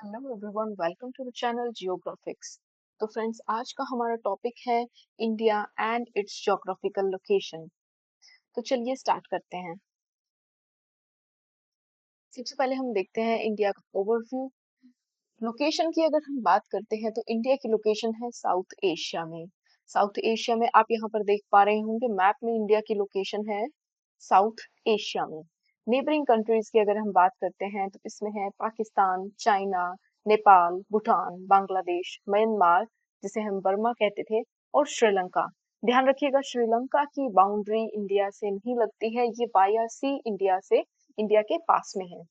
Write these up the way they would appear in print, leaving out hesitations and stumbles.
Hello everyone, welcome to the channel Geographics. तो friends, आज का हमारा टॉपिक है India and its geographical location. तो चलिए स्टार्ट करते हैं। सबसे पहले हम देखते हैं इंडिया का ओवरव्यू। लोकेशन की अगर हम बात करते हैं तो इंडिया की लोकेशन है साउथ एशिया में। साउथ एशिया में आप यहाँ पर देख पा रहे होंगे मैप में इंडिया की लोकेशन है साउथ एशिया में। नेबरिंग कंट्रीज की अगर हम बात करते हैं तो इसमें है पाकिस्तान, चाइना, नेपाल, भूटान, बांग्लादेश, म्यांमार जिसे हम बर्मा कहते थे, और श्रीलंका। ध्यान रखिएगा, श्रीलंका की बाउंड्री इंडिया से नहीं लगती है, ये वाया सी इंडिया से इंडिया के पास में है।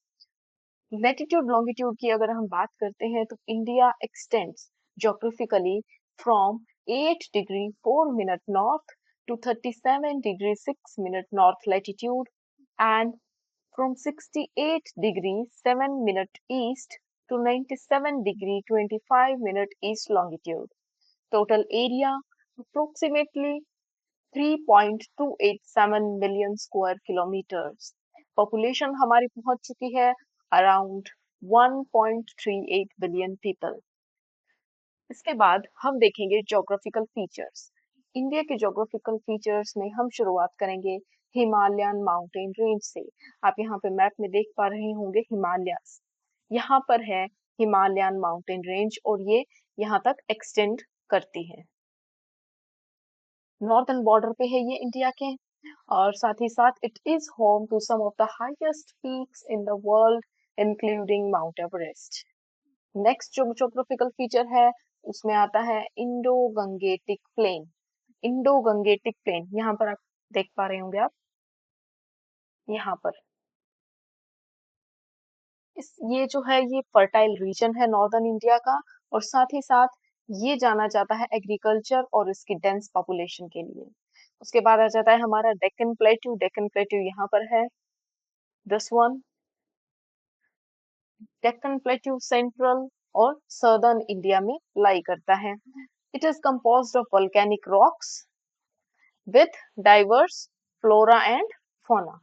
लैटिट्यूड लॉन्गिट्यूड की अगर हम बात करते हैं तो India extends geographically from 8 degree 4 minute north to 37 degree 6 minute north latitude and from 68 degree 7 minute east to 97 degree 25 minute east longitude. Total area approximately 3.287 million square kilometres. Population हमारी पहुंच चुकी है अराउंड 1.38 बिलियन पीपल। इसके बाद हम देखेंगे geographical features. India के geographical features में हम शुरुआत करेंगे हिमालयन माउंटेन रेंज से। आप यहाँ पे मैप में देख पा रहे होंगे हिमालयस, यहाँ पर है हिमालयन माउंटेन रेंज और ये यहाँ तक एक्सटेंड करती है। नॉर्थन बॉर्डर पे है ये इंडिया के, और साथ ही साथ it is home to some of the highest peaks in the world including Mount Everest. Next जो ज्योग्राफिकल फीचर है उसमें आता है Indo Gangetic plain. Indo Gangetic plain यहाँ पर आप देख पा रहे होंगे, आप यहाँ पर ये जो है ये फर्टाइल रीजन है नॉर्दर्न इंडिया का, और साथ ही साथ ये जाना जाता है एग्रीकल्चर और इसकी डेंस पॉपुलेशन के लिए। उसके बाद आ जाता है हमारा डेक्कन प्लेट्यू। डेक्कन प्लेट्यू यहाँ पर है, this one. Deccan plateau central और सदर्न इंडिया में लाई करता है। It is composed of volcanic rocks with diverse flora and fauna.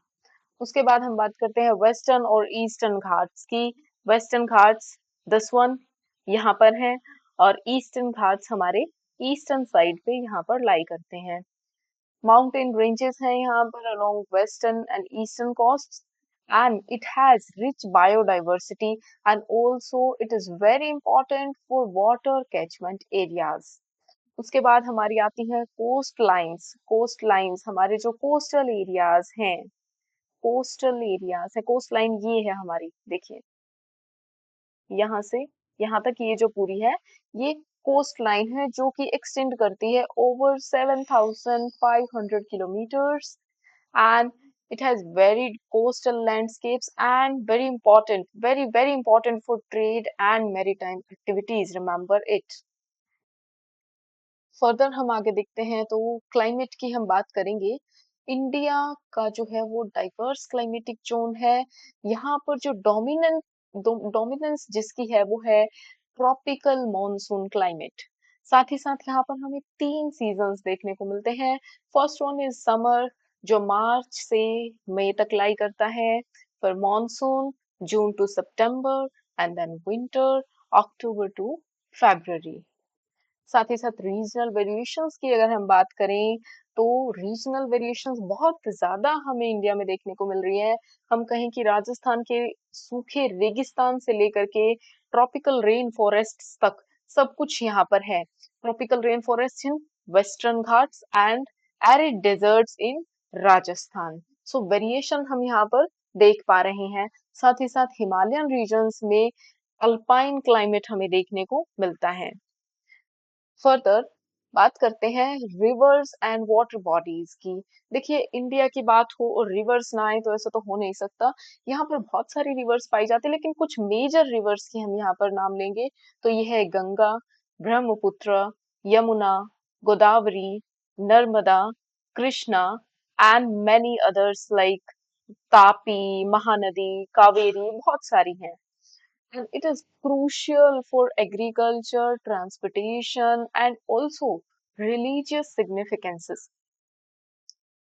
उसके बाद हम बात करते हैं वेस्टर्न और ईस्टर्न घाट्स की। वेस्टर्न घाट्स दिस वन यहाँ पर है, और ईस्टर्न घाट्स हमारे ईस्टर्न साइड पे यहाँ पर लाई करते हैं। माउंटेन रेंजेस हैं यहाँ पर along western and eastern coast, and it has rich biodiversity, and also it is very important for water catchment areas. उसके बाद हमारी आती है कोस्ट लाइंस। कोस्ट लाइंस हमारे जो कोस्टल एरियाज हैं, कोस्टल एरियाज है, कोस्ट लाइन ये है हमारी, देखिए यहाँ से यहाँ तक ये जो पूरी है ये कोस्ट लाइन है जो कि एक्सटेंड करती है over 7,500 kilometres, and it has varied coastal landscapes and very important for trade and maritime activities, remember it. Further हम आगे देखते हैं तो क्लाइमेट की हम बात करेंगे। इंडिया का जो है वो डाइवर्स क्लाइमेटिक जोन है। यहाँ पर जो डोमिनेंस जिसकी है वो है ट्रॉपिकल मॉनसून क्लाइमेट। साथ ही साथ यहाँ पर हमें 3 सीजन्स देखने को मिलते हैं। फर्स्ट वन इज समर, जो मार्च से मई तक लाई करता है। फिर monsoon June to September, and then winter October to February. साथ ही साथ रीजनल वेरिएशंस की अगर हम बात करें तो रीजनल वेरिएशंस बहुत ज्यादा हमें इंडिया में देखने को मिल रही है। हम कहें कि राजस्थान के सूखे रेगिस्तान से लेकर के ट्रॉपिकल रेन फॉरेस्ट तक सब कुछ यहाँ पर है। Tropical rain forest in western Ghats and arid deserts in Rajasthan. So variation हम यहाँ पर देख पा रहे हैं। साथ ही साथ हिमालयन रीजन्स में अल्पाइन क्लाइमेट हमें देखने को मिलता है। फर्दर बात करते हैं रिवर्स एंड वाटर बॉडीज की। देखिए, इंडिया की बात हो और रिवर्स ना आए तो ऐसा तो हो नहीं सकता। यहाँ पर बहुत सारी रिवर्स पाई जाती है, लेकिन कुछ मेजर रिवर्स की हम यहाँ पर नाम लेंगे तो ये है Ganga, Brahmaputra, Yamuna, Godavari, Narmada, Krishna and many others like Tapi, Mahanadi, Kaveri, बहुत सारी हैं। And it is crucial for agriculture, transportation, and also religious significances.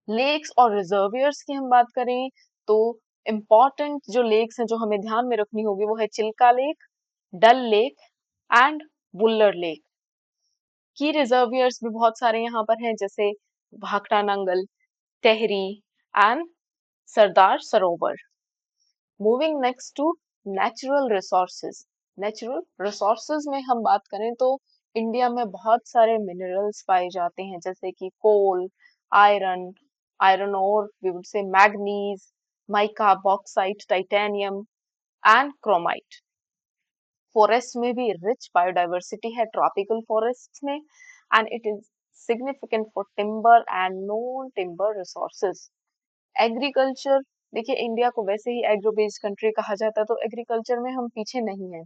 Lakes और रिजर्वियर्स की हम बात करें तो इम्पोर्टेंट जो लेक्स हैं जो हमें ध्यान में रखनी होगी वो है Chilka lake, Dal lake and Wular lake. की रिजर्वियर्स भी बहुत सारे यहाँ पर हैं, जैसे Bhakra Nangal, Tehri and Sardar Sarovar. Moving next to natural resources. Natural resources में हम बात करें तो इंडिया में बहुत सारे मिनरल्स पाए जाते हैं, जैसे कि coal, iron, iron ore, we would say manganese, mica, bauxite, titanium and chromite. Forest में भी रिच बायोडाइवर्सिटी है ट्रॉपिकल फॉरेस्ट में, and it is significant for timber and non timber resources. Agriculture, देखिए इंडिया को वैसे ही एग्रो बेस्ड कंट्री कहा जाता है, तो एग्रीकल्चर में हम पीछे नहीं हैं।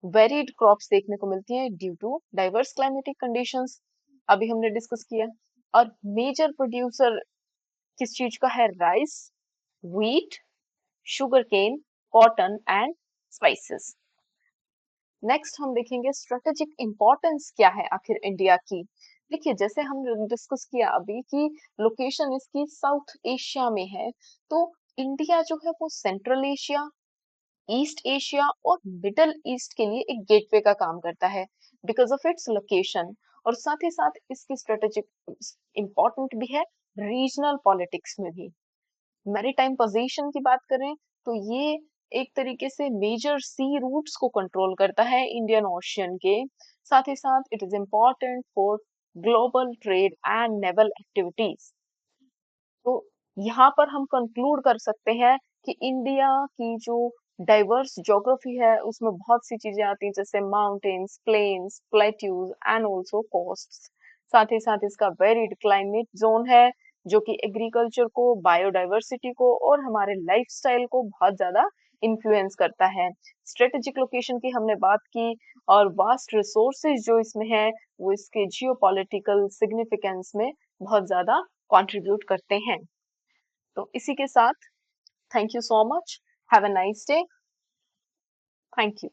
वेरीड क्रॉप्स देखने को मिलती हैं due to diverse climatic conditions, अभी हमने डिस्कस किया। और मेजर प्रोड्यूसर किस चीज का है? Rice, wheat, sugar cane, cotton and spices. Next हम देखेंगे स्ट्रेटेजिक इंपॉर्टेंस क्या है आखिर इंडिया की। देखिए जैसे हम डिस्कस किया अभी कि लोकेशन इसकी साउथ एशिया में है, तो इंडिया जो है वो सेंट्रल एशिया, ईस्ट एशिया और मिडल ईस्ट के लिए एक गेटवे का काम करता है बिकॉज ऑफ इट्स लोकेशन। और साथ ही साथ इसकी स्ट्रेटेजिक इंपॉर्टेंट भी है रीजनल पॉलिटिक्स में भी। मैरीटाइम पोजीशन की बात करें तो ये एक तरीके से मेजर सी रूट्स को कंट्रोल करता है इंडियन ओशियन के। साथ ही साथ it is important for global trade and naval activities. तो यहाँ पर हम कंक्लूड कर सकते हैं कि इंडिया की जो डाइवर्स ज्योग्राफी है उसमें बहुत सी चीजें आती हैं, जैसे mountains, plains, plateaus and also coasts. साथ ही साथ इसका वेरिड क्लाइमेट जोन है जो कि एग्रीकल्चर को, बायोडाइवर्सिटी को और हमारे लाइफस्टाइल को बहुत ज्यादा इन्फ्लुएंस करता है। स्ट्रेटेजिक लोकेशन की हमने बात की, और वास्ट रिसोर्सेज जो इसमें है वो इसके जियोपॉलिटिकल सिग्निफिकेंस में बहुत ज्यादा कंट्रीब्यूट करते हैं। तो इसी के साथ thank you so much, have a nice day, thank you.